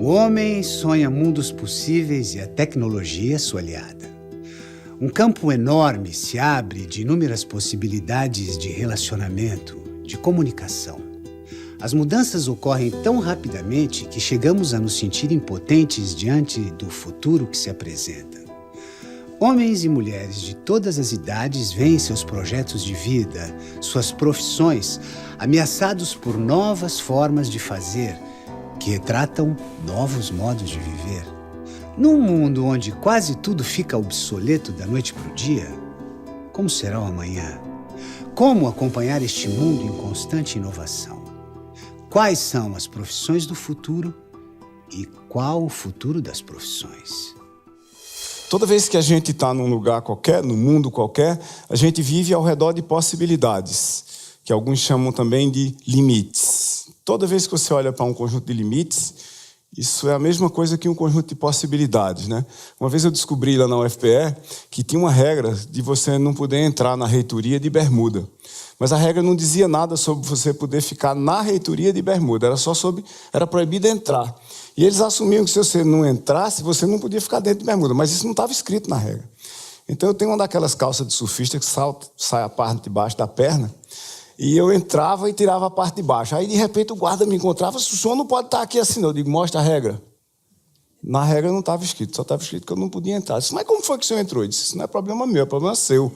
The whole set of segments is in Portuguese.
O homem sonha mundos possíveis e a tecnologia é sua aliada. Um campo enorme se abre de inúmeras possibilidades de relacionamento, de comunicação. As mudanças ocorrem tão rapidamente que chegamos a nos sentir impotentes diante do futuro que se apresenta. Homens e mulheres de todas as idades veem seus projetos de vida, suas profissões, ameaçados por novas formas de fazer, que retratam novos modos de viver. Num mundo onde quase tudo fica obsoleto da noite para o dia, como será o amanhã? Como acompanhar este mundo em constante inovação? Quais são as profissões do futuro e qual o futuro das profissões? Toda vez que a gente está num lugar qualquer, num mundo qualquer, a gente vive ao redor de possibilidades, que alguns chamam também de limites. Toda vez que você olha para um conjunto de limites, isso é a mesma coisa que um conjunto de possibilidades, né? Uma vez eu descobri lá na UFPE que tinha uma regra de você não poder entrar na reitoria de bermuda. Mas a regra não dizia nada sobre você poder ficar na reitoria de bermuda, era proibido entrar. E eles assumiam que se você não entrasse, você não podia ficar dentro de bermuda, mas isso não estava escrito na regra. Então eu tenho uma daquelas calças de surfista que sai a parte de baixo da perna, e eu entrava e tirava a parte de baixo. Aí, de repente, o guarda me encontrava, o senhor não pode estar aqui assim, não. Eu digo, mostra a regra. Na regra não estava escrito, só estava escrito que eu não podia entrar. Eu disse, mas como foi que o senhor entrou? Eu disse, isso não é problema meu, é problema seu.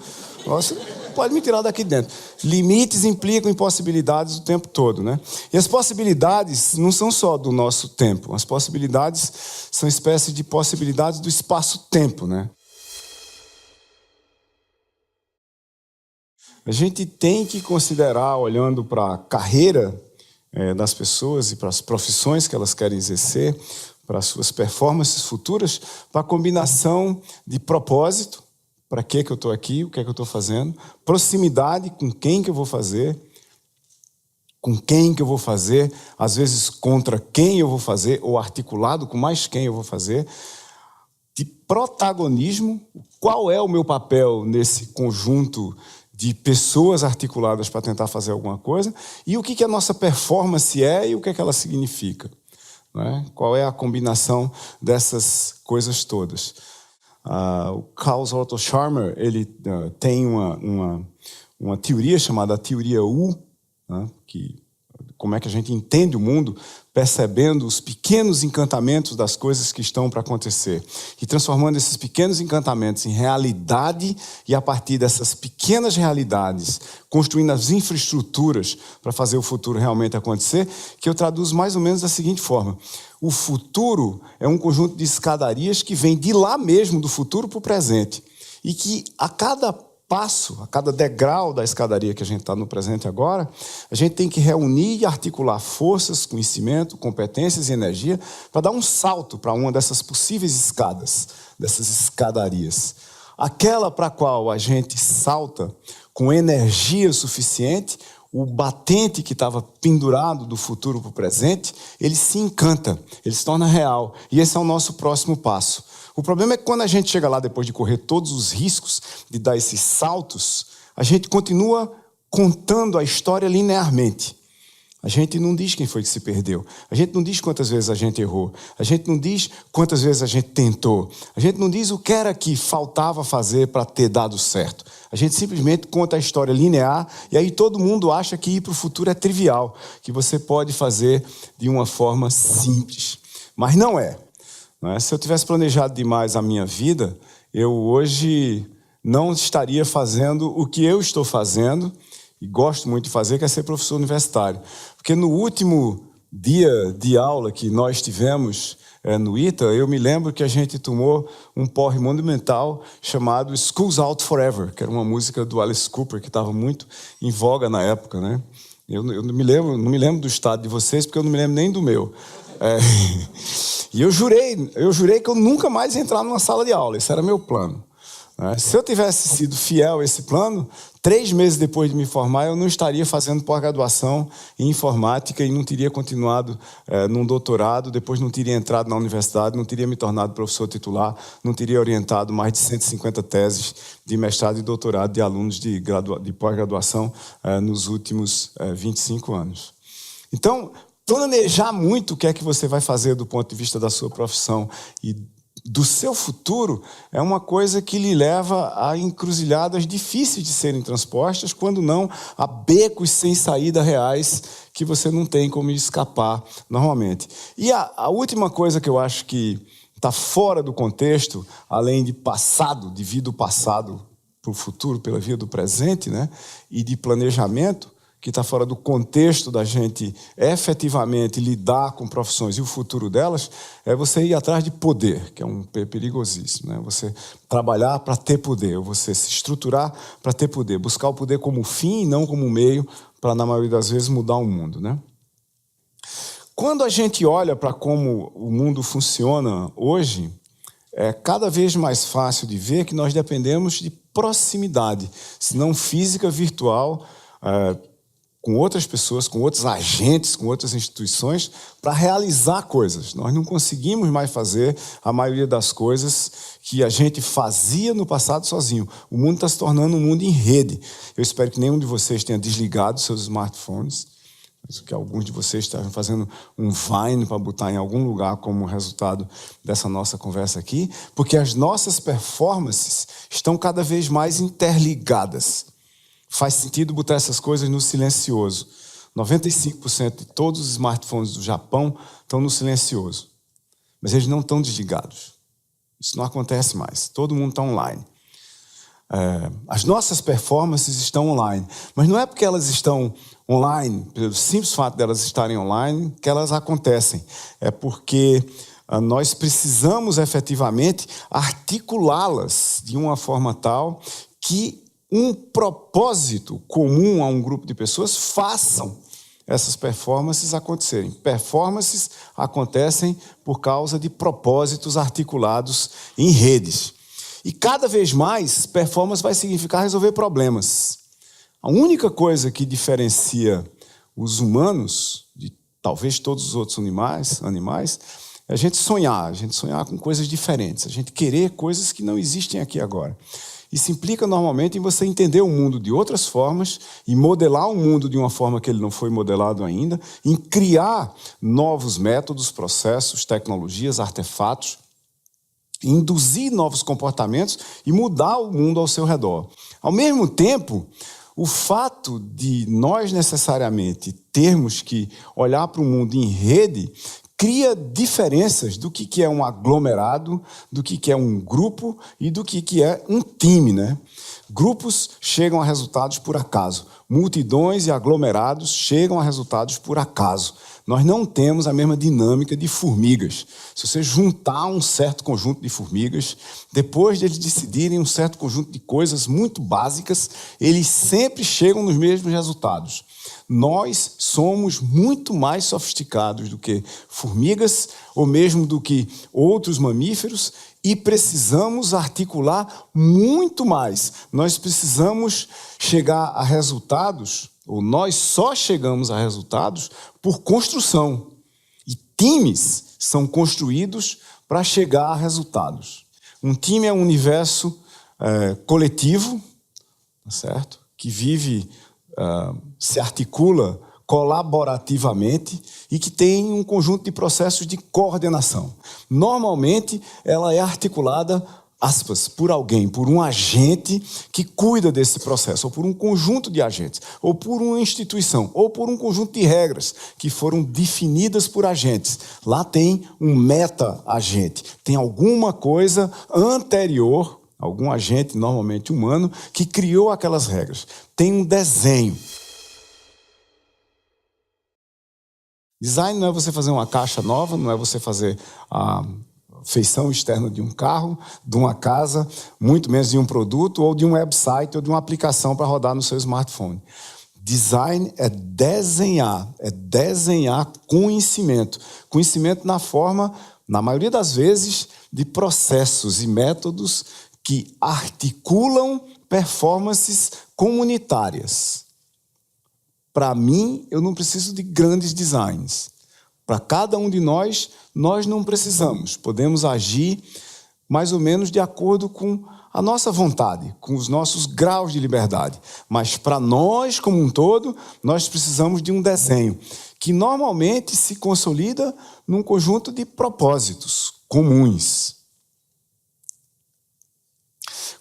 Você pode me tirar daqui dentro. Limites implicam impossibilidades o tempo todo, né? E as possibilidades não são só do nosso tempo. As possibilidades são espécies de possibilidades do espaço-tempo, né? A gente tem que considerar, olhando para a carreira das pessoas e para as profissões que elas querem exercer, para as suas performances futuras, para a combinação de propósito, para que eu estou aqui, o que é que eu estou fazendo, proximidade, com quem que eu vou fazer, às vezes contra quem eu vou fazer, ou articulado com mais quem eu vou fazer, de protagonismo, qual é o meu papel nesse conjunto de pessoas articuladas para tentar fazer alguma coisa, e o que a nossa performance é e o que ela significa. Né? Qual é a combinação dessas coisas todas? O Klaus Otto Scharmer, ele tem uma teoria chamada teoria U, né? Que como é que a gente entende o mundo, percebendo os pequenos encantamentos das coisas que estão para acontecer e transformando esses pequenos encantamentos em realidade e, a partir dessas pequenas realidades, construindo as infraestruturas para fazer o futuro realmente acontecer, que eu traduzo mais ou menos da seguinte forma. O futuro é um conjunto de escadarias que vem de lá mesmo, do futuro para o presente, e que a cada passo, a cada degrau da escadaria que a gente está no presente agora, a gente tem que reunir e articular forças, conhecimento, competências e energia para dar um salto para uma dessas possíveis escadas, dessas escadarias. Aquela para a qual a gente salta com energia suficiente, o batente que estava pendurado do futuro para o presente, ele se encanta, ele se torna real. E esse é o nosso próximo passo. O problema é que quando a gente chega lá, depois de correr todos os riscos de dar esses saltos, a gente continua contando a história linearmente. A gente não diz quem foi que se perdeu. A gente não diz quantas vezes a gente errou. A gente não diz quantas vezes a gente tentou. A gente não diz o que era que faltava fazer para ter dado certo. A gente simplesmente conta a história linear e aí todo mundo acha que ir para o futuro é trivial, que você pode fazer de uma forma simples. Mas não é. Se eu tivesse planejado demais a minha vida, eu hoje não estaria fazendo o que eu estou fazendo e gosto muito de fazer, que é ser professor universitário. Porque no último dia de aula que nós tivemos no ITA, eu me lembro que a gente tomou um porre monumental chamado School's Out Forever, que era uma música do Alice Cooper, que estava muito em voga na época, né? Eu não me lembro do estado de vocês, porque eu não me lembro nem do meu. E eu jurei que eu nunca mais ia entrar numa sala de aula. Esse era meu plano. Se eu tivesse sido fiel a esse plano, 3 meses depois de me formar, eu não estaria fazendo pós-graduação em informática e não teria continuado num doutorado, depois não teria entrado na universidade, não teria me tornado professor titular, não teria orientado mais de 150 teses de mestrado e doutorado de alunos de pós-graduação nos últimos 25 anos. Então, planejar muito o que é que você vai fazer do ponto de vista da sua profissão e do seu futuro é uma coisa que lhe leva a encruzilhadas difíceis de serem transpostas, quando não a becos sem saída reais que você não tem como escapar normalmente. E a última coisa que eu acho que está fora do contexto, além de passado, de vir do passado para o futuro pela via do presente, né, e de planejamento, que está fora do contexto da gente efetivamente lidar com profissões e o futuro delas, é você ir atrás de poder, que é um perigosíssimo, né? Você trabalhar para ter poder, você se estruturar para ter poder, buscar o poder como fim e não como meio para, na maioria das vezes, mudar o mundo, né? Quando a gente olha para como o mundo funciona hoje, é cada vez mais fácil de ver que nós dependemos de proximidade, se não física, virtual, com outras pessoas, com outros agentes, com outras instituições, para realizar coisas. Nós não conseguimos mais fazer a maioria das coisas que a gente fazia no passado sozinho. O mundo está se tornando um mundo em rede. Eu espero que nenhum de vocês tenha desligado seus smartphones, que alguns de vocês estejam fazendo um Vine para botar em algum lugar como resultado dessa nossa conversa aqui, porque as nossas performances estão cada vez mais interligadas. Faz sentido botar essas coisas no silencioso. 95% de todos os smartphones do Japão estão no silencioso. Mas eles não estão desligados. Isso não acontece mais. Todo mundo está online. As nossas performances estão online. Mas não é porque elas estão online, pelo simples fato de elas estarem online, que elas acontecem. É porque nós precisamos efetivamente articulá-las de uma forma tal que um propósito comum a um grupo de pessoas façam essas performances acontecerem. Performances acontecem por causa de propósitos articulados em redes. E cada vez mais, performance vai significar resolver problemas. A única coisa que diferencia os humanos de talvez todos os outros animais é a gente sonhar com coisas diferentes, a gente querer coisas que não existem aqui agora. Isso implica normalmente em você entender o mundo de outras formas e modelar o mundo de uma forma que ele não foi modelado ainda, em criar novos métodos, processos, tecnologias, artefatos, induzir novos comportamentos e mudar o mundo ao seu redor. Ao mesmo tempo, o fato de nós necessariamente termos que olhar para o mundo em rede cria diferenças do que é um aglomerado, do que é um grupo e do que é um time, né? Grupos chegam a resultados por acaso. Multidões e aglomerados chegam a resultados por acaso. Nós não temos a mesma dinâmica de formigas. Se você juntar um certo conjunto de formigas, depois de eles decidirem um certo conjunto de coisas muito básicas, eles sempre chegam nos mesmos resultados. Nós somos muito mais sofisticados do que formigas, ou mesmo do que outros mamíferos, e precisamos articular muito mais. Nós precisamos chegar a resultados, ou nós só chegamos a resultados por construção. E times são construídos para chegar a resultados. Um time é um universo coletivo, certo? Que vive, se articula colaborativamente e que tem um conjunto de processos de coordenação. Normalmente, ela é articulada, aspas, por alguém, por um agente que cuida desse processo, ou por um conjunto de agentes, ou por uma instituição, ou por um conjunto de regras que foram definidas por agentes. Lá tem um meta-agente, tem alguma coisa anterior, algum agente, normalmente humano, que criou aquelas regras. Tem um desenho. Design não é você fazer uma caixa nova, não é você fazer a feição externa de um carro, de uma casa, muito menos de um produto, ou de um website, ou de uma aplicação para rodar no seu smartphone. Design é desenhar conhecimento. Conhecimento na forma, na maioria das vezes, de processos e métodos que articulam performances comunitárias. Para mim, eu não preciso de grandes designs. Para cada um de nós não precisamos. Podemos agir mais ou menos de acordo com a nossa vontade, com os nossos graus de liberdade. Mas para nós, como um todo, nós precisamos de um desenho que normalmente se consolida num conjunto de propósitos comuns.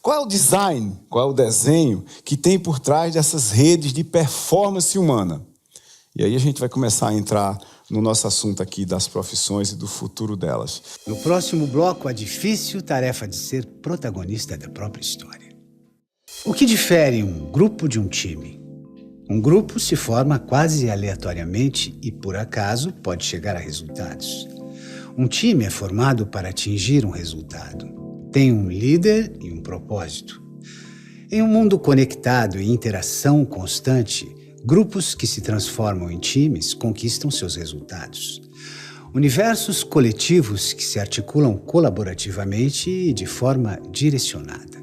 Qual é o design, qual é o desenho que tem por trás dessas redes de performance humana? E aí a gente vai começar a entrar no nosso assunto aqui das profissões e do futuro delas. No próximo bloco, a difícil tarefa de ser protagonista da própria história. O que difere um grupo de um time? Um grupo se forma quase aleatoriamente e, por acaso, pode chegar a resultados. Um time é formado para atingir um resultado. Tem um líder e um propósito. Em um mundo conectado e interação constante, grupos que se transformam em times conquistam seus resultados. Universos coletivos que se articulam colaborativamente e de forma direcionada.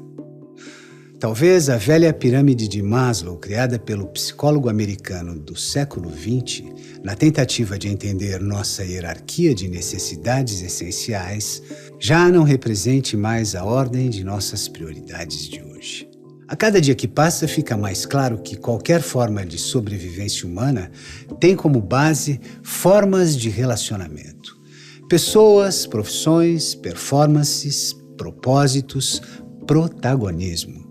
Talvez a velha pirâmide de Maslow, criada pelo psicólogo americano do século XX, na tentativa de entender nossa hierarquia de necessidades essenciais, já não represente mais a ordem de nossas prioridades de hoje. A cada dia que passa, fica mais claro que qualquer forma de sobrevivência humana tem como base formas de relacionamento. Pessoas, profissões, performances, propósitos, protagonismo.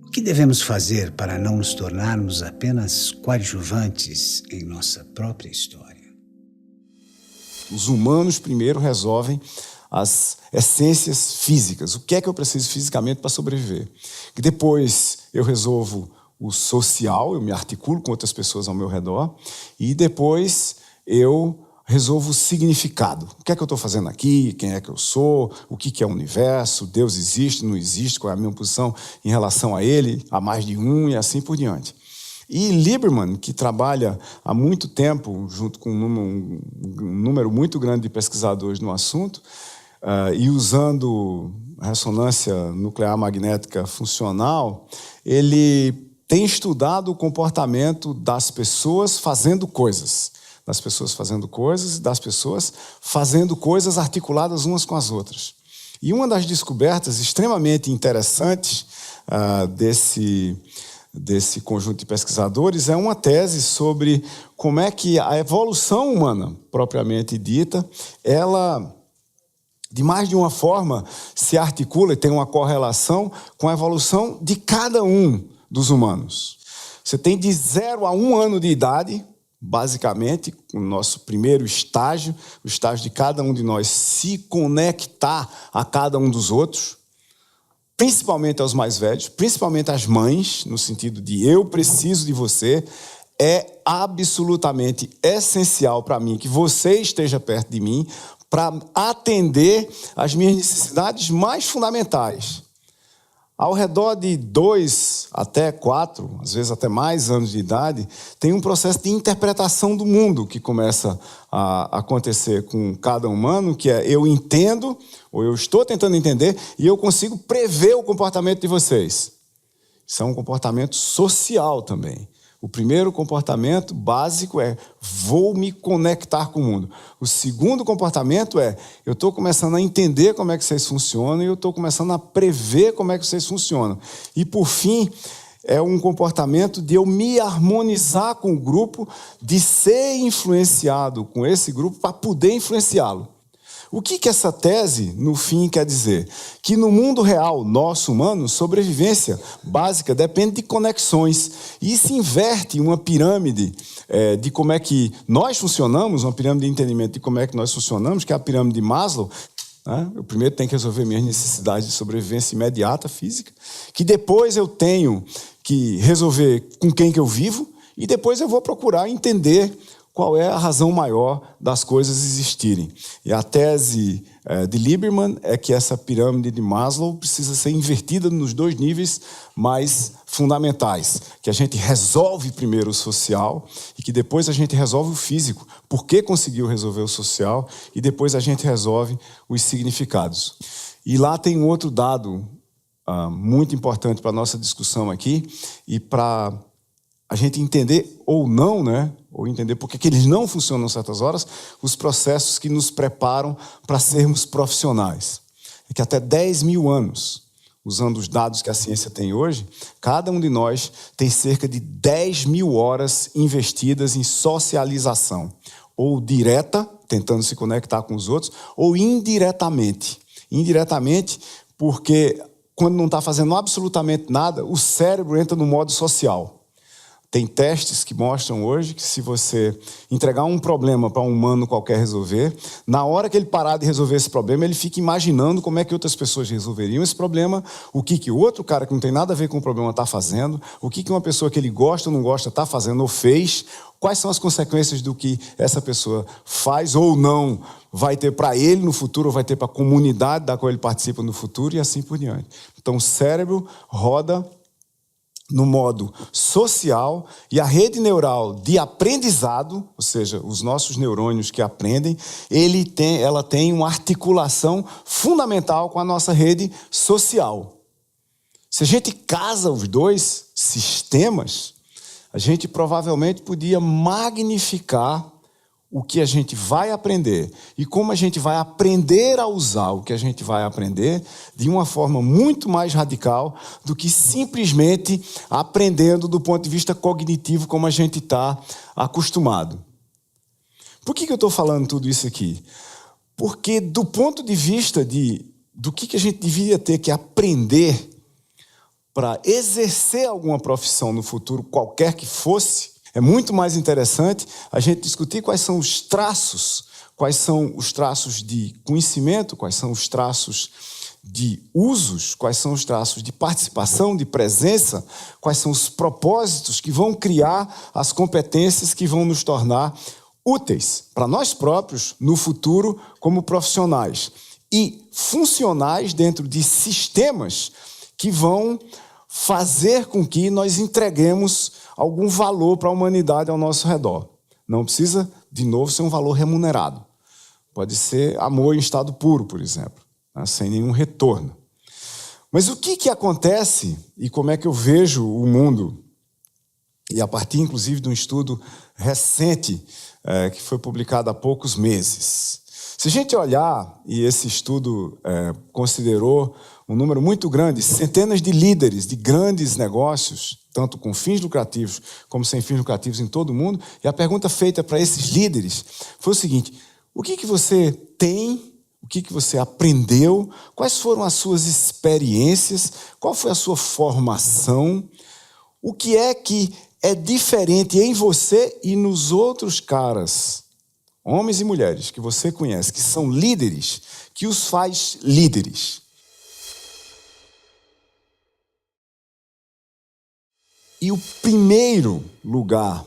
O que devemos fazer para não nos tornarmos apenas coadjuvantes em nossa própria história? Os humanos primeiro resolvem as essências físicas. O que é que eu preciso fisicamente para sobreviver? E depois eu resolvo o social, eu me articulo com outras pessoas ao meu redor. E depois eu resolvo o significado. O que é que eu estou fazendo aqui? Quem é que eu sou? O que é o universo? Deus existe, não existe? Qual é a minha posição em relação a ele? A mais de um e assim por diante. E Lieberman, que trabalha há muito tempo, junto com um número muito grande de pesquisadores no assunto, e usando ressonância nuclear magnética funcional, ele tem estudado o comportamento das pessoas fazendo coisas. Das pessoas fazendo coisas e das pessoas fazendo coisas articuladas umas com as outras. E uma das descobertas extremamente interessantes desse conjunto de pesquisadores é uma tese sobre como é que a evolução humana, propriamente dita, ela, de mais de uma forma, se articula e tem uma correlação com a evolução de cada um dos humanos. Você tem de 0 a 1 ano de idade, basicamente, o nosso primeiro estágio, o estágio de cada um de nós se conectar a cada um dos outros, principalmente aos mais velhos, principalmente às mães, no sentido de eu preciso de você, é absolutamente essencial para mim que você esteja perto de mim para atender às minhas necessidades mais fundamentais. Ao redor de 2 até 4, às vezes até mais anos de idade, tem um processo de interpretação do mundo que começa a acontecer com cada humano, que é eu entendo, ou eu estou tentando entender, e eu consigo prever o comportamento de vocês. Isso é um comportamento social também. O primeiro comportamento básico é vou me conectar com o mundo. O segundo comportamento é eu estou começando a entender como é que vocês funcionam e eu estou começando a prever como é que vocês funcionam. E, por fim, é um comportamento de eu me harmonizar com o grupo, de ser influenciado com esse grupo para poder influenciá-lo. O que essa tese, no fim, quer dizer? Que no mundo real, nosso humano, sobrevivência básica depende de conexões. E se inverte uma pirâmide de como é que nós funcionamos, uma pirâmide de entendimento de como é que nós funcionamos, que é a pirâmide de Maslow. Né? Eu primeiro tenho que resolver minhas necessidades de sobrevivência imediata, física, que depois eu tenho que resolver com quem que eu vivo, e depois eu vou procurar entender qual é a razão maior das coisas existirem. E a tese de Lieberman é que essa pirâmide de Maslow precisa ser invertida nos 2 níveis mais fundamentais, que a gente resolve primeiro o social e que depois a gente resolve o físico, porque conseguiu resolver o social, e depois a gente resolve os significados. E lá tem um outro dado muito importante para a nossa discussão aqui, e para a gente entender ou não, né? Ou entender por que eles não funcionam em certas horas, os processos que nos preparam para sermos profissionais. É que até 10 mil anos, usando os dados que a ciência tem hoje, cada um de nós tem cerca de 10 mil horas investidas em socialização, ou direta, tentando se conectar com os outros, ou indiretamente. Indiretamente, porque quando não está fazendo absolutamente nada, o cérebro entra no modo social. Tem testes que mostram hoje que se você entregar um problema para um humano qualquer resolver, na hora que ele parar de resolver esse problema, ele fica imaginando como é que outras pessoas resolveriam esse problema, o que o outro cara que não tem nada a ver com o problema está fazendo, o que uma pessoa que ele gosta ou não gosta está fazendo ou fez, quais são as consequências do que essa pessoa faz ou não vai ter para ele no futuro, ou vai ter para a comunidade da qual ele participa no futuro e assim por diante. Então o cérebro roda no modo social e a rede neural de aprendizado, ou seja, os nossos neurônios que aprendem, ela tem uma articulação fundamental com a nossa rede social. Se a gente casa os dois sistemas, a gente provavelmente podia magnificar o que a gente vai aprender e como a gente vai aprender a usar o que a gente vai aprender de uma forma muito mais radical do que simplesmente aprendendo do ponto de vista cognitivo como a gente está acostumado. Por que eu estou falando tudo isso aqui? Porque do ponto de vista do que a gente deveria ter que aprender para exercer alguma profissão no futuro, qualquer que fosse, é muito mais interessante a gente discutir quais são os traços de conhecimento, quais são os traços de usos, quais são os traços de participação, de presença, quais são os propósitos que vão criar as competências que vão nos tornar úteis para nós próprios no futuro como profissionais e funcionais dentro de sistemas que vão fazer com que nós entreguemos algum valor para a humanidade ao nosso redor. Não precisa, de novo, ser um valor remunerado. Pode ser amor em estado puro, por exemplo, né, sem nenhum retorno. Mas o que acontece e como é que eu vejo o mundo, e a partir, inclusive, de um estudo recente que foi publicado há poucos meses. Se a gente olhar, e esse estudo considerou um número muito grande, centenas de líderes de grandes negócios, tanto com fins lucrativos como sem fins lucrativos em todo o mundo, e a pergunta feita para esses líderes foi o seguinte: o que você tem, o que você aprendeu, quais foram as suas experiências, qual foi a sua formação, o que é diferente em você e nos outros caras, homens e mulheres que você conhece, que são líderes, que os faz líderes. E o primeiro lugar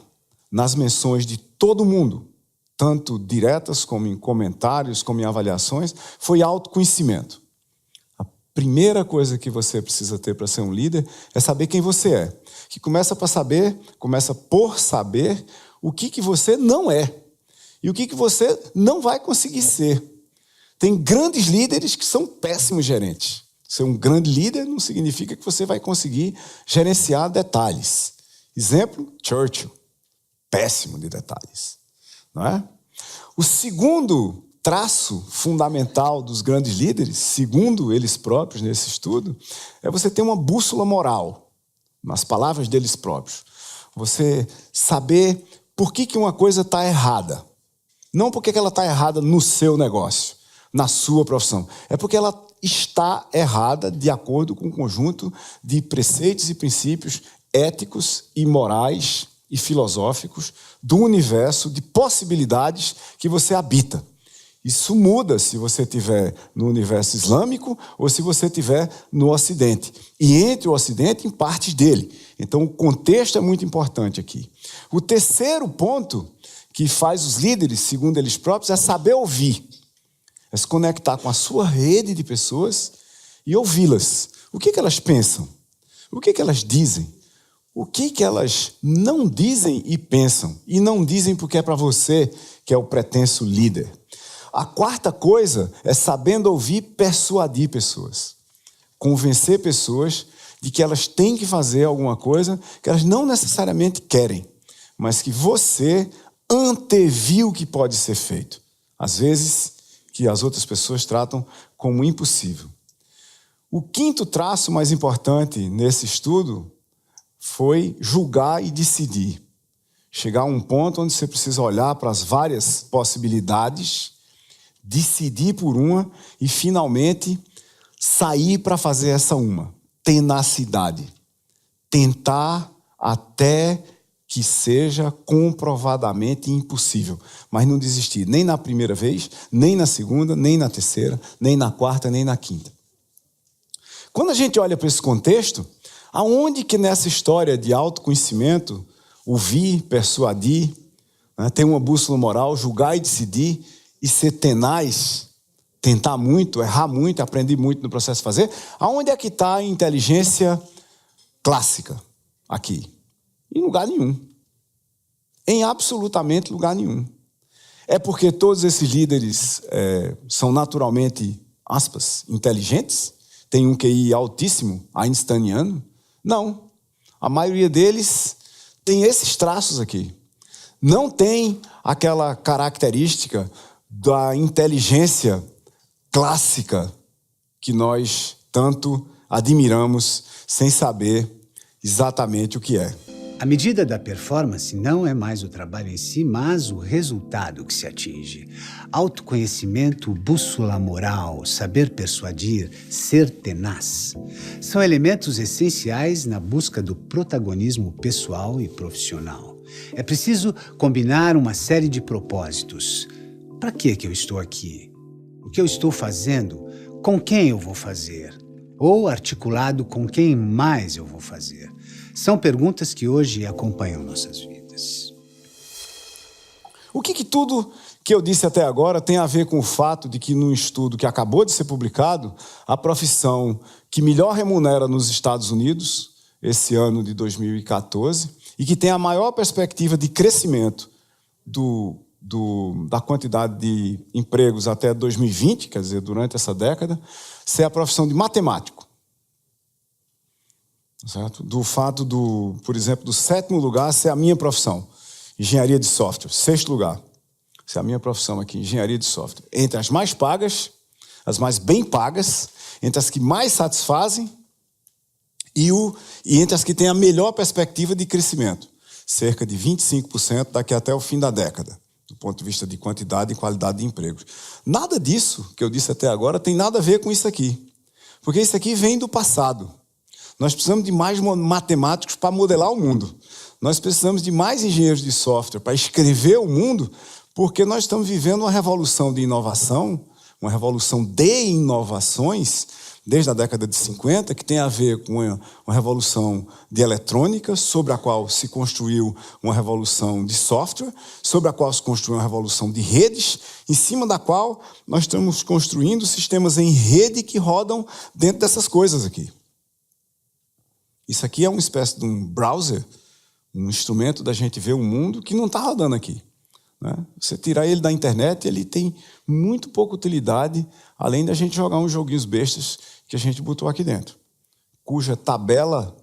nas menções de todo mundo, tanto diretas como em comentários, como em avaliações, foi autoconhecimento. A primeira coisa que você precisa ter para ser um líder é saber quem você é. Que começa por saber o que você não é e o que você não vai conseguir ser. Tem grandes líderes que são péssimos gerentes. Ser um grande líder não significa que você vai conseguir gerenciar detalhes. Exemplo, Churchill. Péssimo de detalhes. Não é? O segundo traço fundamental dos grandes líderes, segundo eles próprios nesse estudo, é você ter uma bússola moral, nas palavras deles próprios. Você saber por que uma coisa está errada. Não porque ela está errada no seu negócio, na sua profissão. É porque ela está errada de acordo com um conjunto de preceitos e princípios éticos e morais e filosóficos do universo de possibilidades que você habita. Isso muda se você estiver no universo islâmico ou se você estiver no Ocidente. E entre o Ocidente, em partes dele. Então, o contexto é muito importante aqui. O terceiro ponto que faz os líderes, segundo eles próprios, é saber ouvir. É se conectar com a sua rede de pessoas e ouvi-las. O que elas pensam? O que elas dizem? O que elas não dizem e pensam? E não dizem porque é para você que é o pretenso líder. A quarta coisa é sabendo ouvir, persuadir pessoas. Convencer pessoas de que elas têm que fazer alguma coisa que elas não necessariamente querem, mas que você anteviu que pode ser feito. Às vezes, que as outras pessoas tratam como impossível. O quinto traço mais importante nesse estudo foi julgar e decidir. Chegar a um ponto onde você precisa olhar para as várias possibilidades, decidir por uma e, finalmente, sair para fazer essa uma. Tenacidade. Tentar até que seja comprovadamente impossível. Mas não desistir nem na primeira vez, nem na segunda, nem na terceira, nem na quarta, nem na quinta. Quando a gente olha para esse contexto, aonde que nessa história de autoconhecimento, ouvir, persuadir, né, ter uma bússola moral, julgar e decidir e ser tenaz, tentar muito, errar muito, aprender muito no processo de fazer, aonde é que está a inteligência clássica aqui? Em lugar nenhum. Em absolutamente lugar nenhum. É porque todos esses líderes são naturalmente, aspas, inteligentes? Tem um QI altíssimo, einsteiniano? Não. A maioria deles tem esses traços aqui. Não tem aquela característica da inteligência clássica que nós tanto admiramos sem saber exatamente o que é. A medida da performance não é mais o trabalho em si, mas o resultado que se atinge. Autoconhecimento, bússola moral, saber persuadir, ser tenaz. São elementos essenciais na busca do protagonismo pessoal e profissional. É preciso combinar uma série de propósitos. Para que eu estou aqui? O que eu estou fazendo? Com quem eu vou fazer? Ou articulado com quem mais eu vou fazer? São perguntas que hoje acompanham nossas vidas. O que tudo que eu disse até agora tem a ver com o fato de que, num estudo que acabou de ser publicado, a profissão que melhor remunera nos Estados Unidos, esse ano de 2014, e que tem a maior perspectiva de crescimento da quantidade de empregos até 2020, quer dizer, durante essa década, ser a profissão de matemático. Certo? Do fato por exemplo, do 7º lugar ser a minha profissão, engenharia de software. 6º lugar, ser a minha profissão aqui, engenharia de software. Entre as mais pagas, as mais bem pagas, entre as que mais satisfazem e entre as que têm a melhor perspectiva de crescimento. Cerca de 25% daqui até o fim da década, do ponto de vista de quantidade e qualidade de empregos. Nada disso que eu disse até agora tem nada a ver com isso aqui. Porque isso aqui vem do passado. Nós precisamos de mais matemáticos para modelar o mundo. Nós precisamos de mais engenheiros de software para escrever o mundo, porque nós estamos vivendo uma revolução de inovação, uma revolução de inovações, desde a década de 50, que tem a ver com uma revolução de eletrônica, sobre a qual se construiu uma revolução de software, sobre a qual se construiu uma revolução de redes, em cima da qual nós estamos construindo sistemas em rede que rodam dentro dessas coisas aqui. Isso aqui é uma espécie de um browser, um instrumento da gente ver o mundo que não está rodando aqui. Né? Você tirar ele da internet, ele tem muito pouca utilidade, além da gente jogar uns joguinhos bestas que a gente botou aqui dentro, cuja tabela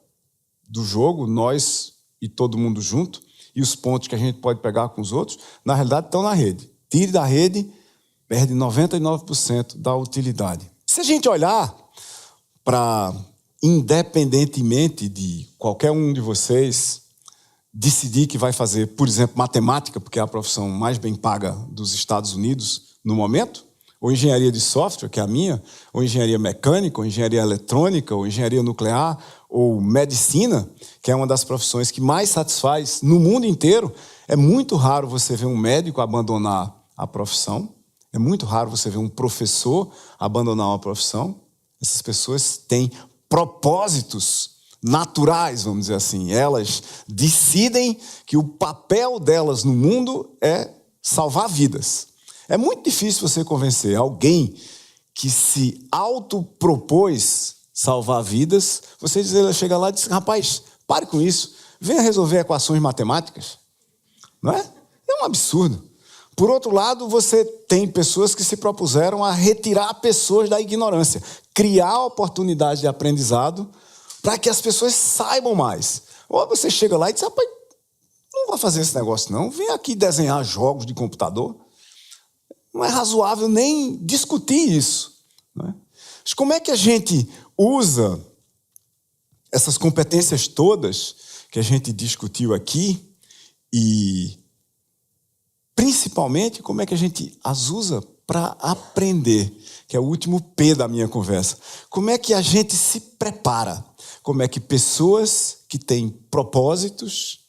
do jogo, nós e todo mundo junto, e os pontos que a gente pode pegar com os outros, na realidade estão na rede. Tire da rede, perde 99% da utilidade. Se a gente olhar para, independentemente de qualquer um de vocês decidir que vai fazer, por exemplo, matemática, porque é a profissão mais bem paga dos Estados Unidos no momento, ou engenharia de software, que é a minha, ou engenharia mecânica, ou engenharia eletrônica, ou engenharia nuclear, ou medicina, que é uma das profissões que mais satisfaz no mundo inteiro. É muito raro você ver um médico abandonar a profissão, é muito raro você ver um professor abandonar uma profissão. Essas pessoas têm propósitos naturais, vamos dizer assim. Elas decidem que o papel delas no mundo é salvar vidas. É muito difícil você convencer alguém que se autopropôs salvar vidas, você chega lá e diz, rapaz, pare com isso, venha resolver equações matemáticas. Não é? É um absurdo. Por outro lado, você tem pessoas que se propuseram a retirar pessoas da ignorância, criar oportunidades de aprendizado para que as pessoas saibam mais. Ou você chega lá e diz, rapaz, não vai fazer esse negócio não, vem aqui desenhar jogos de computador. Não é razoável nem discutir isso. Não é? Mas como é que a gente usa essas competências todas que a gente discutiu aqui e, principalmente, como é que a gente as usa para aprender, que é o último P da minha conversa. Como é que a gente se prepara? Como é que pessoas que têm propósitos,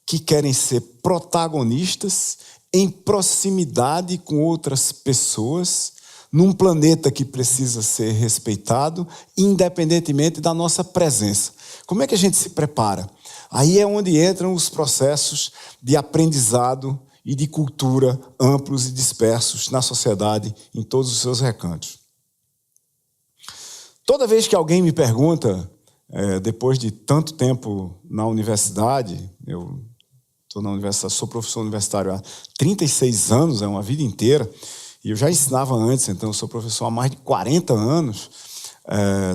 que querem ser protagonistas em proximidade com outras pessoas, num planeta que precisa ser respeitado, independentemente da nossa presença. Como é que a gente se prepara? Aí é onde entram os processos de aprendizado e de cultura amplos e dispersos na sociedade, em todos os seus recantos. Toda vez que alguém me pergunta, depois de tanto tempo na universidade, eu estou na universidade, sou professor universitário há 36 anos, é uma vida inteira, e eu já ensinava antes, então eu sou professor há mais de 40 anos.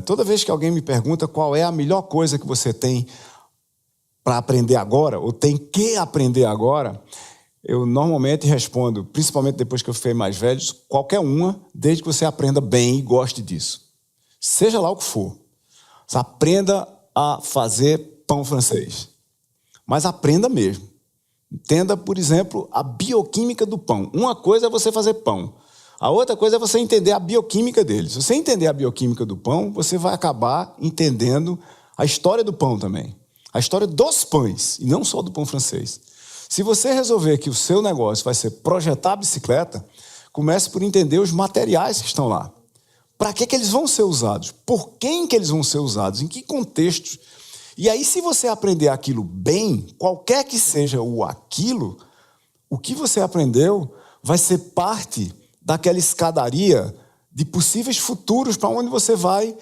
Toda vez que alguém me pergunta qual é a melhor coisa que você tem para aprender agora, ou tem que aprender agora, eu normalmente respondo, principalmente depois que eu fiquei mais velho, qualquer uma, desde que você aprenda bem e goste disso. Seja lá o que for. Você aprenda a fazer pão francês. Mas aprenda mesmo. Entenda, por exemplo, a bioquímica do pão. Uma coisa é você fazer pão. A outra coisa é você entender a bioquímica dele. Se você entender a bioquímica do pão, você vai acabar entendendo a história do pão também. A história dos pães, e não só do pão francês. Se você resolver que o seu negócio vai ser projetar a bicicleta, comece por entender os materiais que estão lá. Para que eles vão ser usados? Por quem que eles vão ser usados? Em que contextos? E aí, se você aprender aquilo bem, qualquer que seja o aquilo, o que você aprendeu vai ser parte daquela escadaria de possíveis futuros para onde você vai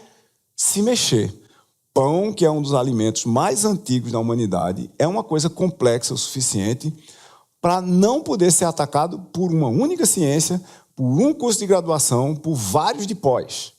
se mexer. Pão, que é um dos alimentos mais antigos da humanidade, é uma coisa complexa o suficiente para não poder ser atacado por uma única ciência, por um curso de graduação, por vários de pós.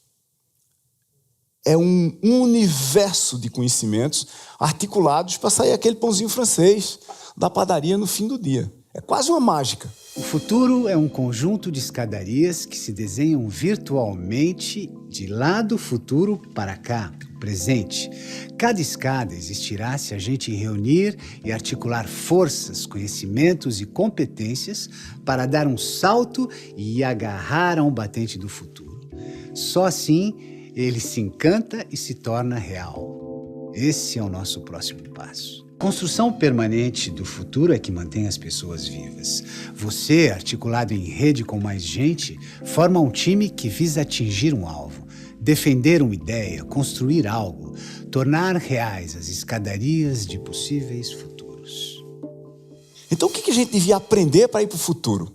É um universo de conhecimentos articulados para sair aquele pãozinho francês da padaria no fim do dia. É quase uma mágica. O futuro é um conjunto de escadarias que se desenham virtualmente de lá do futuro para cá, presente. Cada escada existirá se a gente reunir e articular forças, conhecimentos e competências para dar um salto e agarrar a um batente do futuro. Só assim ele se encanta e se torna real. Esse é o nosso próximo passo. A construção permanente do futuro é que mantém as pessoas vivas. Você, articulado em rede com mais gente, forma um time que visa atingir um alvo, defender uma ideia, construir algo, tornar reais as escadarias de possíveis futuros. Então, o que a gente devia aprender para ir para o futuro?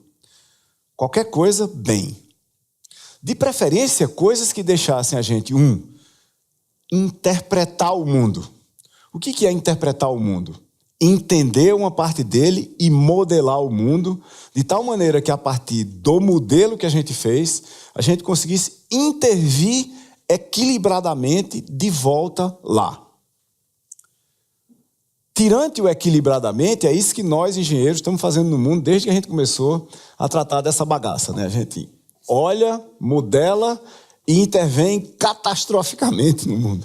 Qualquer coisa, bem. De preferência, coisas que deixassem a gente, interpretar o mundo. O que é interpretar o mundo? Entender uma parte dele e modelar o mundo de tal maneira que, a partir do modelo que a gente fez, a gente conseguisse intervir equilibradamente de volta lá. Tirante o equilibradamente, é isso que nós, engenheiros, estamos fazendo no mundo desde que a gente começou a tratar dessa bagaça, né? A gente olha, modela e intervém catastroficamente no mundo.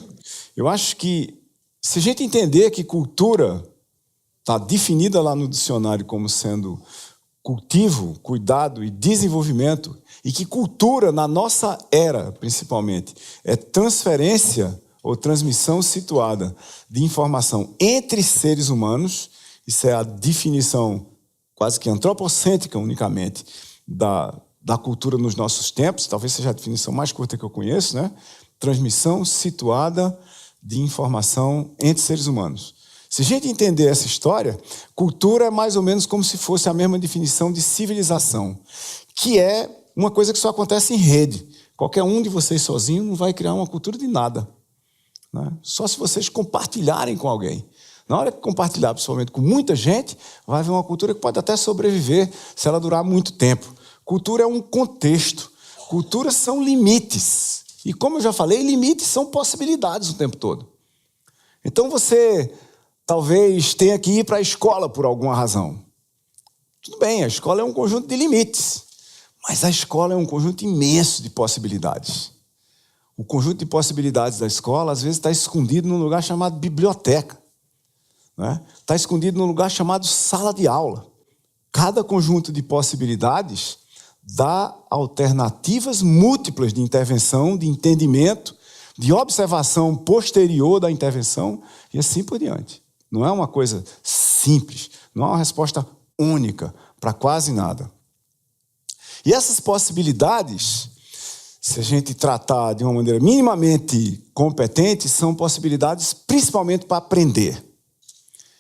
Eu acho que, se a gente entender que cultura está definida lá no dicionário como sendo cultivo, cuidado e desenvolvimento, e que cultura, na nossa era, principalmente, é transferência ou transmissão situada de informação entre seres humanos, isso é a definição quase que antropocêntrica unicamente da cultura nos nossos tempos, talvez seja a definição mais curta que eu conheço, né? Transmissão situada de informação entre seres humanos. Se a gente entender essa história, cultura é mais ou menos como se fosse a mesma definição de civilização, que é uma coisa que só acontece em rede. Qualquer um de vocês sozinho não vai criar uma cultura de nada, né? Só se vocês compartilharem com alguém. Na hora que compartilhar, principalmente com muita gente, vai haver uma cultura que pode até sobreviver se ela durar muito tempo. Cultura é um contexto. Culturas são limites. E como eu já falei, limites são possibilidades o tempo todo. Então você talvez tenha que ir para a escola por alguma razão. Tudo bem, a escola é um conjunto de limites. Mas a escola é um conjunto imenso de possibilidades. o conjunto de possibilidades da escola, às vezes, está escondido num lugar chamado biblioteca. Né? Está escondido num lugar chamado sala de aula. Cada conjunto de possibilidades dá alternativas múltiplas de intervenção, de entendimento, de observação posterior da intervenção e assim por diante. Não é uma coisa simples, não é uma resposta única para quase nada. E essas possibilidades, se a gente tratar de uma maneira minimamente competente, são possibilidades principalmente para aprender.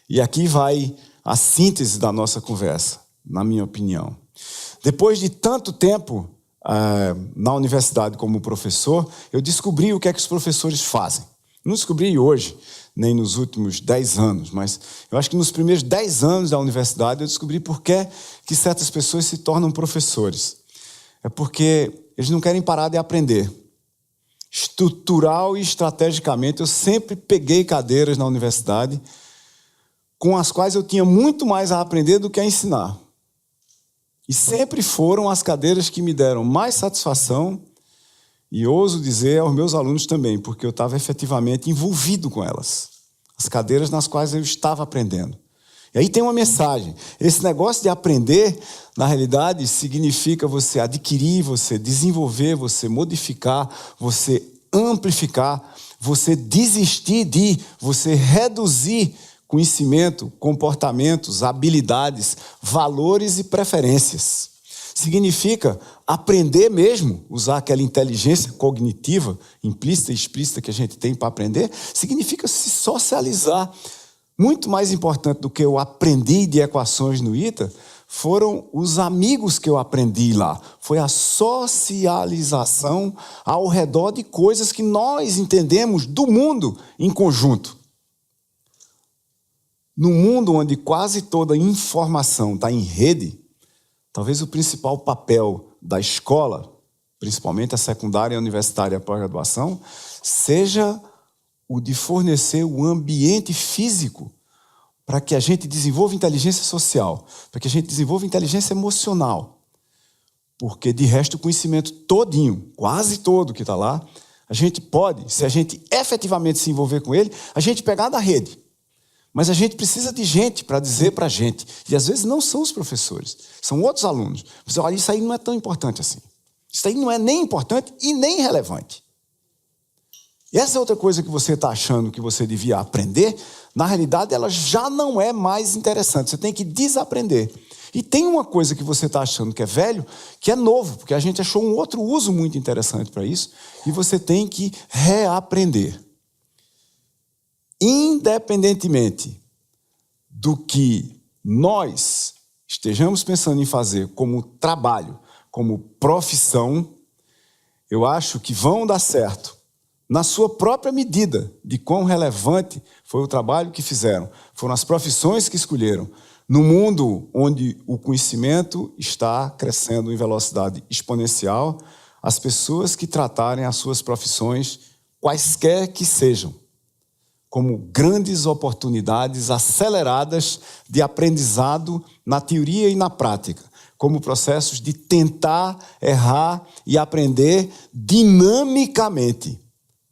E aqui vai a síntese da nossa conversa, na minha opinião. Depois de tanto tempo na universidade como professor, eu descobri o que é que os professores fazem. Não descobri hoje, nem nos últimos 10 anos, mas eu acho que nos primeiros 10 anos da universidade eu descobri por que certas pessoas se tornam professores. É porque eles não querem parar de aprender. Estrutural e estrategicamente, eu sempre peguei cadeiras na universidade com as quais eu tinha muito mais a aprender do que a ensinar. E sempre foram as cadeiras que me deram mais satisfação, e ouso dizer aos meus alunos também, porque eu estava efetivamente envolvido com elas. As cadeiras nas quais eu estava aprendendo. E aí tem uma mensagem. Esse negócio de aprender, na realidade, significa você adquirir, você desenvolver, você modificar, você amplificar, você desistir de, você reduzir conhecimento, comportamentos, habilidades, valores e preferências. Significa aprender mesmo, usar aquela inteligência cognitiva, implícita e explícita que a gente tem para aprender, significa se socializar. Muito mais importante do que eu aprendi de equações no ITA, foram os amigos que eu aprendi lá. Foi a socialização ao redor de coisas que nós entendemos do mundo em conjunto. No mundo onde quase toda informação está em rede, talvez o principal papel da escola, principalmente a secundária, a universitária e a pós-graduação, seja o de fornecer o ambiente físico para que a gente desenvolva inteligência social, para que a gente desenvolva inteligência emocional. Porque, de resto, o conhecimento todinho, quase todo que está lá, a gente pode, se a gente efetivamente se envolver com ele, a gente pegar da rede. Mas a gente precisa de gente para dizer para a gente. E às vezes não são os professores, são outros alunos. Você olha, isso aí não é tão importante assim. Isso aí não é nem importante e nem relevante. E essa é outra coisa que você está achando que você devia aprender, na realidade ela já não é mais interessante. Você tem que desaprender. E tem uma coisa que você está achando que é velho, que é novo, porque a gente achou um outro uso muito interessante para isso, e você tem que reaprender. Independentemente do que nós estejamos pensando em fazer como trabalho, como profissão, eu acho que vão dar certo na sua própria medida de quão relevante foi o trabalho que fizeram, foram as profissões que escolheram, no mundo onde o conhecimento está crescendo em velocidade exponencial, as pessoas que tratarem as suas profissões, quaisquer que sejam, como grandes oportunidades aceleradas de aprendizado na teoria e na prática, como processos de tentar, errar e aprender dinamicamente,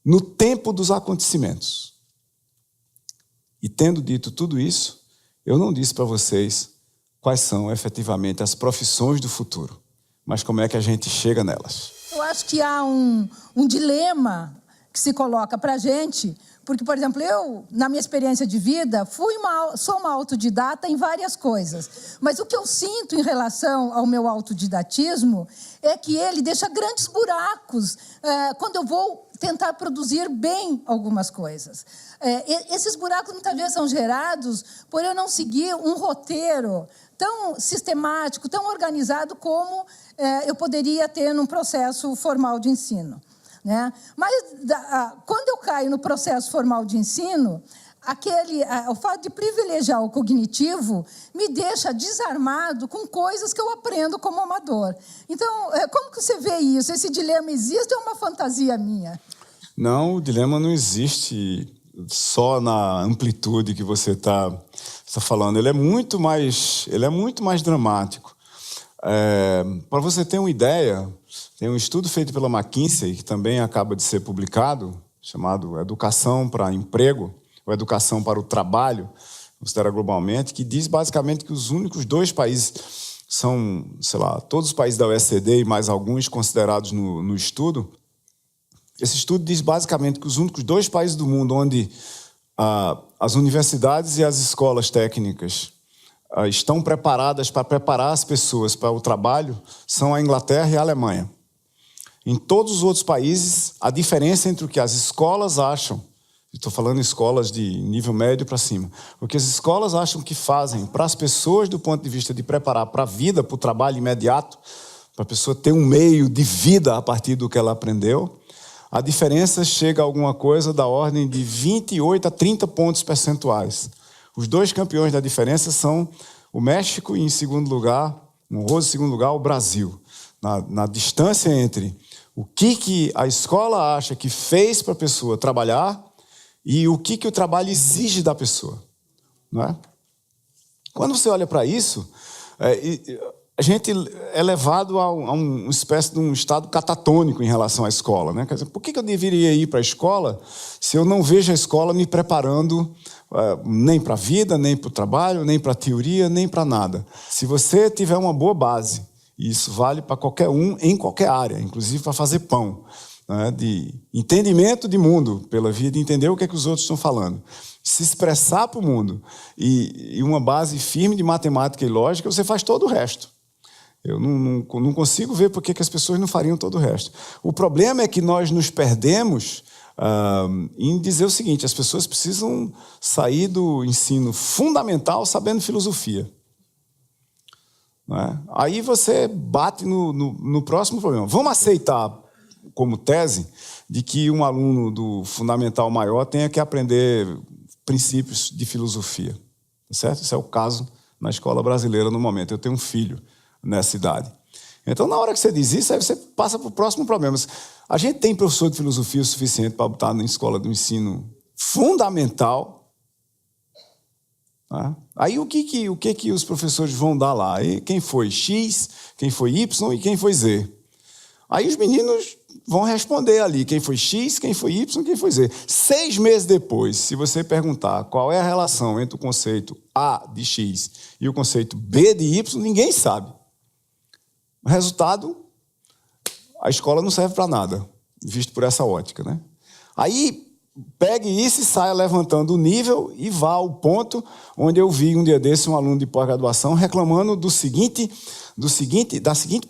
no tempo dos acontecimentos. E tendo dito tudo isso, eu não disse para vocês quais são efetivamente as profissões do futuro, mas como é que a gente chega nelas. Eu acho que há um dilema que se coloca para a gente. Porque, por exemplo, eu, na minha experiência de vida, sou uma autodidata em várias coisas. Mas o que eu sinto em relação ao meu autodidatismo é que ele deixa grandes buracos quando eu vou tentar produzir bem algumas coisas. Esses buracos, muitas vezes, são gerados por eu não seguir um roteiro tão sistemático, tão organizado como eu poderia ter num processo formal de ensino. Né? Mas, quando eu caio no processo formal de ensino, o fato de privilegiar o cognitivo me deixa desarmado com coisas que eu aprendo como amador. Então, como que você vê isso? Esse dilema existe ou é uma fantasia minha? Não, o dilema não existe só na amplitude que você está falando. Ele é muito mais dramático. Para você ter uma ideia, tem um estudo feito pela McKinsey, que também acaba de ser publicado, chamado Educação para Emprego, ou Educação para o Trabalho, considera globalmente, que diz basicamente que os únicos 2 países são, sei lá, todos os países da OECD e mais alguns considerados no estudo. Esse estudo diz basicamente que os únicos 2 países do mundo onde as universidades e as escolas técnicas estão preparadas para preparar as pessoas para o trabalho são a Inglaterra e a Alemanha. Em todos os outros países, a diferença entre o que as escolas acham, estou falando escolas de nível médio para cima, o que as escolas acham que fazem para as pessoas do ponto de vista de preparar para a vida, para o trabalho imediato, para a pessoa ter um meio de vida a partir do que ela aprendeu, a diferença chega a alguma coisa da ordem de 28 a 30 pontos percentuais. Os 2 campeões da diferença são o México e, em segundo lugar, no honroso segundo lugar, o Brasil. Na distância entre o que a escola acha que fez para a pessoa trabalhar e o que o trabalho exige da pessoa. Não é? Quando você olha para isso, a gente é levado a uma espécie de um estado catatônico em relação à escola, né? Quer dizer, por que eu deveria ir para a escola se eu não vejo a escola me preparando nem para a vida, nem para o trabalho, nem para a teoria, nem para nada? Se você tiver uma boa base, e isso vale para qualquer um, em qualquer área, inclusive para fazer pão, né? De entendimento de mundo, pela via de entender o que é que os outros estão falando, se expressar para o mundo e uma base firme de matemática e lógica, você faz todo o resto. Eu não consigo ver por que as pessoas não fariam todo o resto. O problema é que nós nos perdemos em dizer o seguinte: as pessoas precisam sair do ensino fundamental sabendo filosofia. Não é? Aí você bate no próximo problema. Vamos aceitar como tese de que um aluno do fundamental maior tenha que aprender princípios de filosofia. Certo? Esse é o caso na escola brasileira no momento. Eu tenho um filho nessa idade. Então, na hora que você diz isso, aí você passa para o próximo problema. A gente tem professor de filosofia o suficiente para botar na escola do ensino fundamental. Tá? Aí o que os professores vão dar lá? Aí, quem foi X, quem foi Y e quem foi Z? Aí os meninos vão responder ali quem foi X, quem foi Y, quem foi Z. 6 meses depois, se você perguntar qual é a relação entre o conceito A de X e o conceito B de Y, ninguém sabe. O resultado, a escola não serve para nada, visto por essa ótica, né? Aí, pegue isso e saia levantando o nível e vá ao ponto onde eu vi um dia desse um aluno de pós-graduação reclamando da seguinte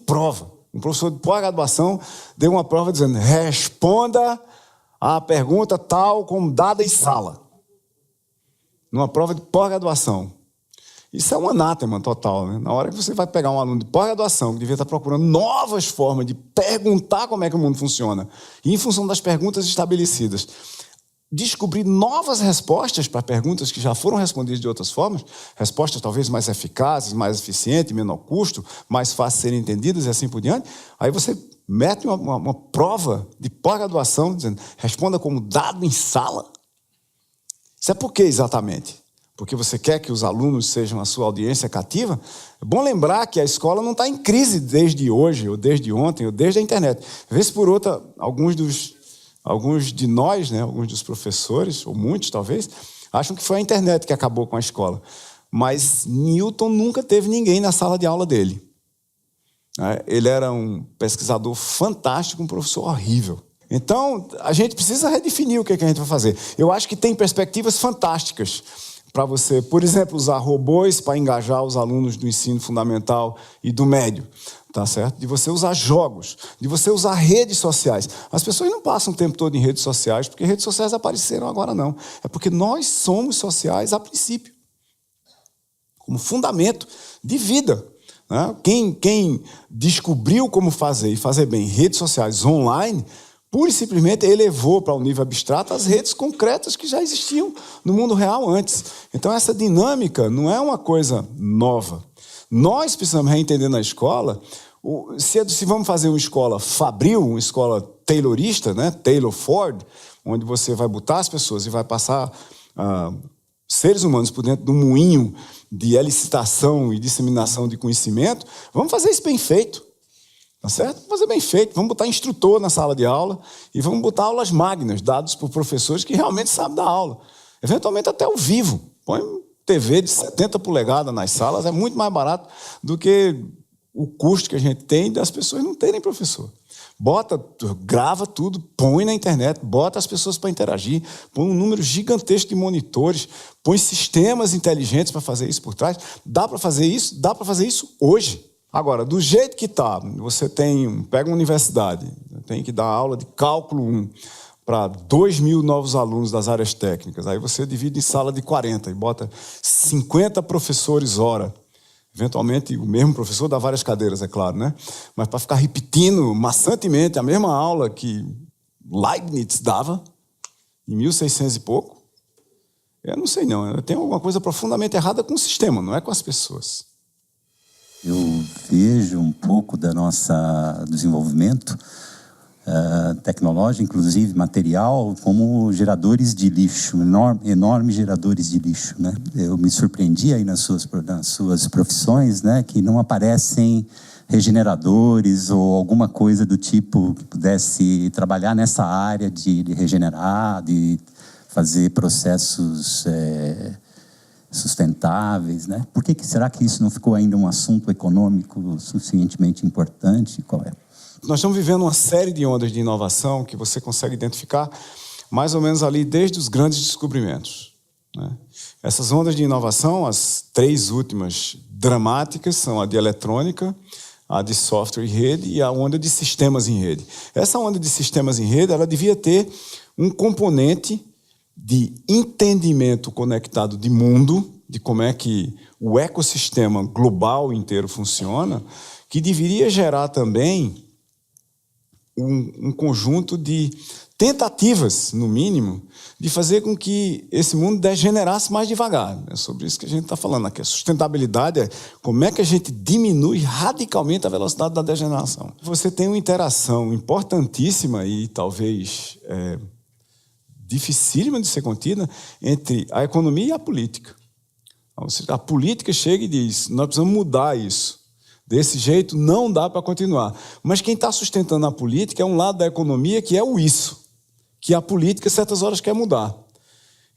prova. Um professor de pós-graduação deu uma prova dizendo: responda a pergunta tal como dada em sala. Numa prova de pós-graduação. Isso é um anátema total, né? Na hora que você vai pegar um aluno de pós-graduação que devia estar procurando novas formas de perguntar como é que o mundo funciona, e em função das perguntas estabelecidas, descobrir novas respostas para perguntas que já foram respondidas de outras formas, respostas talvez mais eficazes, mais eficientes, menor custo, mais fáceis de serem entendidas e assim por diante, aí você mete uma prova de pós-graduação dizendo: responda como dado em sala. Isso é por quê exatamente? Porque você quer que os alunos sejam a sua audiência cativa? É bom lembrar que a escola não está em crise desde hoje, ou desde ontem, ou desde a internet. Vez por outra, alguns de nós, né, alguns dos professores, ou muitos talvez, acham que foi a internet que acabou com a escola. Mas Newton nunca teve ninguém na sala de aula dele. Ele era um pesquisador fantástico, um professor horrível. Então, a gente precisa redefinir o que a gente vai fazer. Eu acho que tem perspectivas fantásticas para você, por exemplo, usar robôs para engajar os alunos do ensino fundamental e do médio, tá certo? De você usar jogos, de você usar redes sociais. As pessoas não passam o tempo todo em redes sociais porque redes sociais apareceram agora, não. É porque nós somos sociais a princípio, como fundamento de vida. Né? Quem descobriu como fazer e fazer bem redes sociais online, pura e simplesmente elevou para um nível abstrato as redes concretas que já existiam no mundo real antes. Então, essa dinâmica não é uma coisa nova. Nós precisamos reentender na escola, se vamos fazer uma escola fabril, uma escola taylorista, né? Taylor Ford, onde você vai botar as pessoas e vai passar seres humanos por dentro do moinho de elicitação e disseminação de conhecimento, vamos fazer isso bem feito. Tá certo? Vamos fazer bem feito. Vamos botar instrutor na sala de aula e vamos botar aulas magnas, dadas por professores que realmente sabem dar aula. Eventualmente até ao vivo. Põe TV de 70 polegadas nas salas, é muito mais barato do que o custo que a gente tem das pessoas não terem professor. Grava tudo, põe na internet, bota as pessoas para interagir, põe um número gigantesco de monitores, põe sistemas inteligentes para fazer isso por trás. Dá para fazer isso hoje. Agora, do jeito que está, você pega uma universidade, tem que dar aula de cálculo 1 para 2.000 novos alunos das áreas técnicas. Aí você divide em sala de 40 e bota 50 professores hora. Eventualmente, o mesmo professor dá várias cadeiras, é claro, né? Mas para ficar repetindo maçantemente a mesma aula que Leibniz dava, em 1600 e pouco, eu não sei não. Tem alguma coisa profundamente errada com o sistema, não é com as pessoas. Eu vejo um pouco do nosso desenvolvimento tecnológico, inclusive material, como geradores de lixo, enormes geradores de lixo, né? Eu me surpreendi aí nas suas profissões, né, que não aparecem regeneradores ou alguma coisa do tipo que pudesse trabalhar nessa área de regenerar, de fazer processos sustentáveis, né? Por que será que isso não ficou ainda um assunto econômico suficientemente importante? Qual é? Nós estamos vivendo uma série de ondas de inovação que você consegue identificar mais ou menos ali desde os grandes descobrimentos, né? Essas ondas de inovação, as 3 últimas dramáticas, são a de eletrônica, a de software em rede e a onda de sistemas em rede. Essa onda de sistemas em rede, ela devia ter um componente de entendimento conectado de mundo, de como é que o ecossistema global inteiro funciona, que deveria gerar também um conjunto de tentativas, no mínimo, de fazer com que esse mundo degenerasse mais devagar. É sobre isso que a gente está falando aqui. A sustentabilidade é como é que a gente diminui radicalmente a velocidade da degeneração. Você tem uma interação importantíssima e talvez dificílima de ser contida entre a economia e a política. A política chega e diz, nós precisamos mudar isso. Desse jeito não dá para continuar. Mas quem está sustentando a política é um lado da economia que é o isso, que a política, certas horas, quer mudar.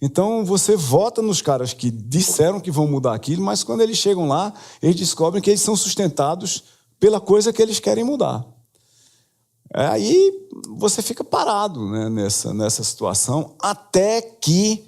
Então, você vota nos caras que disseram que vão mudar aquilo, mas quando eles chegam lá, eles descobrem que eles são sustentados pela coisa que eles querem mudar. Aí você fica parado, né, nessa situação, até que,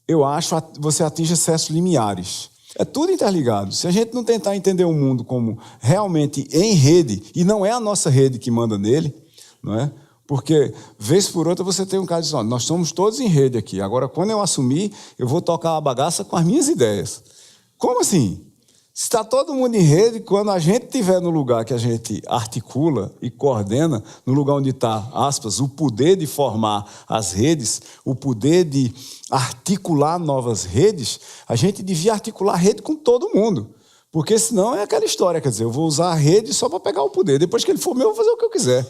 eu acho, você atinge certos limiares. É tudo interligado. Se a gente não tentar entender o mundo como realmente em rede, e não é a nossa rede que manda nele, não é? Porque, vez por outra, você tem um cara dizendo, nós somos todos em rede aqui. Agora, quando eu assumir, eu vou tocar a bagaça com as minhas ideias. Como assim? Se está todo mundo em rede, quando a gente estiver no lugar que a gente articula e coordena, no lugar onde está, aspas, o poder de formar as redes, o poder de articular novas redes, a gente devia articular a rede com todo mundo. Porque senão é aquela história, quer dizer, eu vou usar a rede só para pegar o poder. Depois que ele for meu, eu vou fazer o que eu quiser.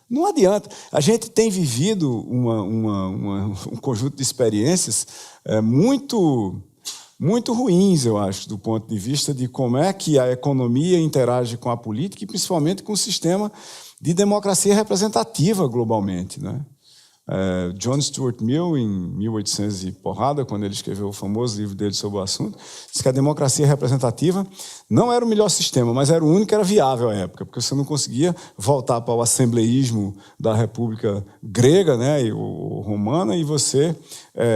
Não adianta. A gente tem vivido um conjunto de experiências muito ruins, eu acho, do ponto de vista de como é que a economia interage com a política e principalmente com o sistema de democracia representativa globalmente, né? John Stuart Mill, em 1800 e porrada, quando ele escreveu o famoso livro dele sobre o assunto, disse que a democracia representativa não era o melhor sistema, mas era o único que era viável à época, porque você não conseguia voltar para o assembleísmo da República Grega, né, e o romana, e você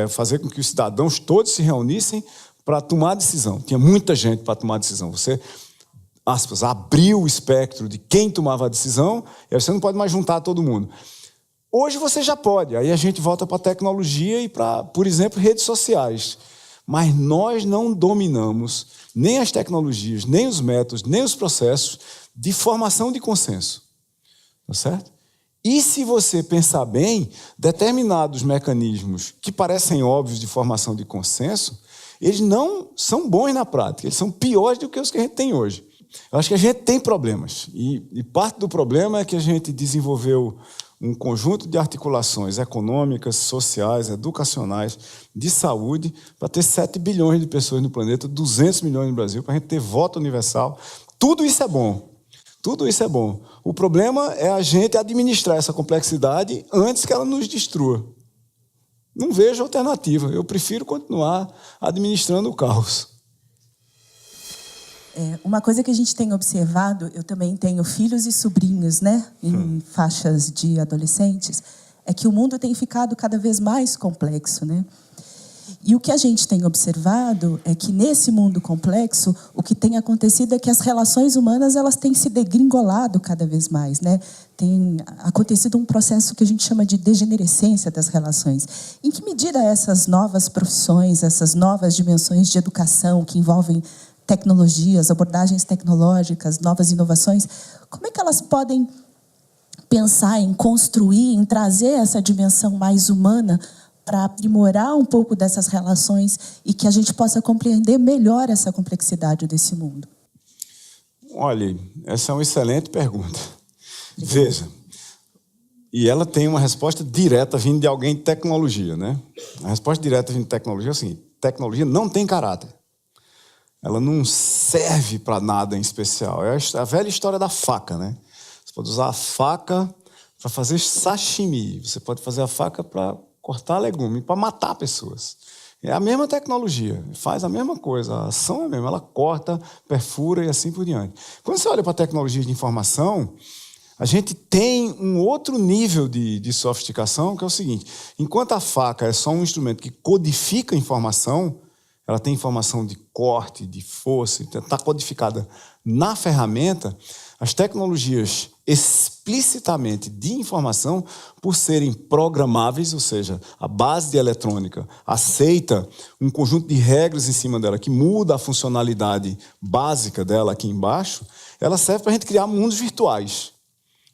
fazer com que os cidadãos todos se reunissem para tomar decisão. Tinha muita gente para tomar decisão. Você, aspas, abriu o espectro de quem tomava a decisão, e aí você não pode mais juntar todo mundo. Hoje você já pode. Aí a gente volta para a tecnologia e para, por exemplo, redes sociais. Mas nós não dominamos nem as tecnologias, nem os métodos, nem os processos de formação de consenso. Tá certo? E se você pensar bem, determinados mecanismos que parecem óbvios de formação de consenso, eles não são bons na prática, eles são piores do que os que a gente tem hoje. Eu acho que a gente tem problemas. E parte do problema é que a gente desenvolveu um conjunto de articulações econômicas, sociais, educacionais, de saúde, para ter 7 bilhões de pessoas no planeta, 200 milhões no Brasil, para a gente ter voto universal. Tudo isso é bom. Tudo isso é bom. O problema é a gente administrar essa complexidade antes que ela nos destrua. Não vejo alternativa. Eu prefiro continuar administrando o caos. Uma coisa que a gente tem observado, eu também tenho filhos e sobrinhos, né, em faixas de adolescentes, é que o mundo tem ficado cada vez mais complexo, né? E o que a gente tem observado é que nesse mundo complexo, o que tem acontecido é que as relações humanas elas têm se degringolado cada vez mais, né? Tem acontecido um processo que a gente chama de degenerescência das relações. Em que medida essas novas profissões, essas novas dimensões de educação que envolvem tecnologias, abordagens tecnológicas, novas inovações, como é que elas podem pensar em construir, em trazer essa dimensão mais humana para aprimorar um pouco dessas relações e que a gente possa compreender melhor essa complexidade desse mundo? Olha, essa é uma excelente pergunta. Veja, e ela tem uma resposta direta vindo de alguém de tecnologia, né? A resposta direta vindo de tecnologia é o seguinte: tecnologia não tem caráter. Ela não serve para nada em especial. É a velha história da faca, né? Você pode usar a faca para fazer sashimi. Você pode fazer a faca para cortar legume, para matar pessoas. É a mesma tecnologia, faz a mesma coisa. A ação é a mesma, ela corta, perfura e assim por diante. Quando você olha para a tecnologia de informação, a gente tem um outro nível de sofisticação, que é o seguinte: enquanto a faca é só um instrumento que codifica informação, ela tem informação de corte, de força, está codificada na ferramenta. As tecnologias explicitamente de informação, por serem programáveis, ou seja, a base de eletrônica aceita um conjunto de regras em cima dela que muda a funcionalidade básica dela aqui embaixo, ela serve para a gente criar mundos virtuais,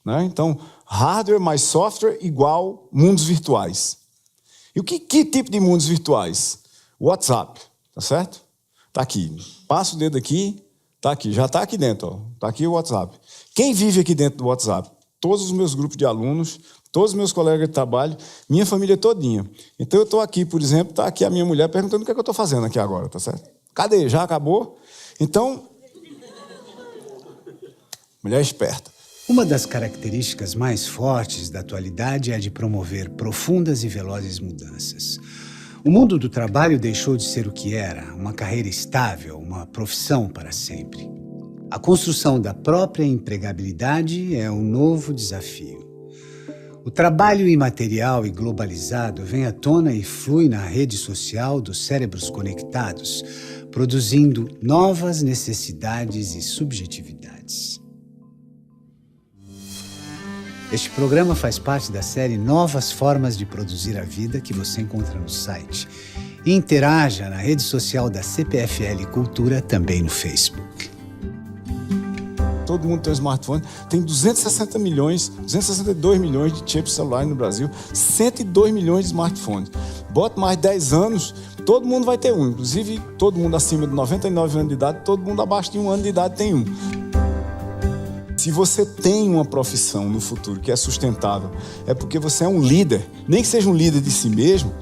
né? Então, hardware mais software igual mundos virtuais. E que tipo de mundos virtuais? WhatsApp. Tá certo? Tá aqui. Passa o dedo aqui, tá aqui. Já tá aqui dentro, ó. Tá aqui o WhatsApp. Quem vive aqui dentro do WhatsApp? Todos os meus grupos de alunos, todos os meus colegas de trabalho, minha família todinha. Então eu estou aqui, por exemplo, tá aqui a minha mulher perguntando o que é que eu estou fazendo aqui agora, tá certo? Cadê? Já acabou? Então, mulher esperta. Uma das características mais fortes da atualidade é a de promover profundas e velozes mudanças. O mundo do trabalho deixou de ser o que era, uma carreira estável, uma profissão para sempre. A construção da própria empregabilidade é um novo desafio. O trabalho imaterial e globalizado vem à tona e flui na rede social dos cérebros conectados, produzindo novas necessidades e subjetividades. Este programa faz parte da série Novas Formas de Produzir a Vida, que você encontra no site. E interaja na rede social da CPFL Cultura, também no Facebook. Todo mundo tem um smartphone. Tem 262 milhões de chips celulares no Brasil, 102 milhões de smartphones. Bota mais 10 anos, todo mundo vai ter um. Inclusive, todo mundo acima de 99 anos de idade, todo mundo abaixo de 1 ano de idade tem um. Se você tem uma profissão no futuro que é sustentável, é porque você é um líder, nem que seja um líder de si mesmo,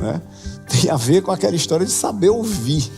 né? Tem a ver com aquela história de saber ouvir.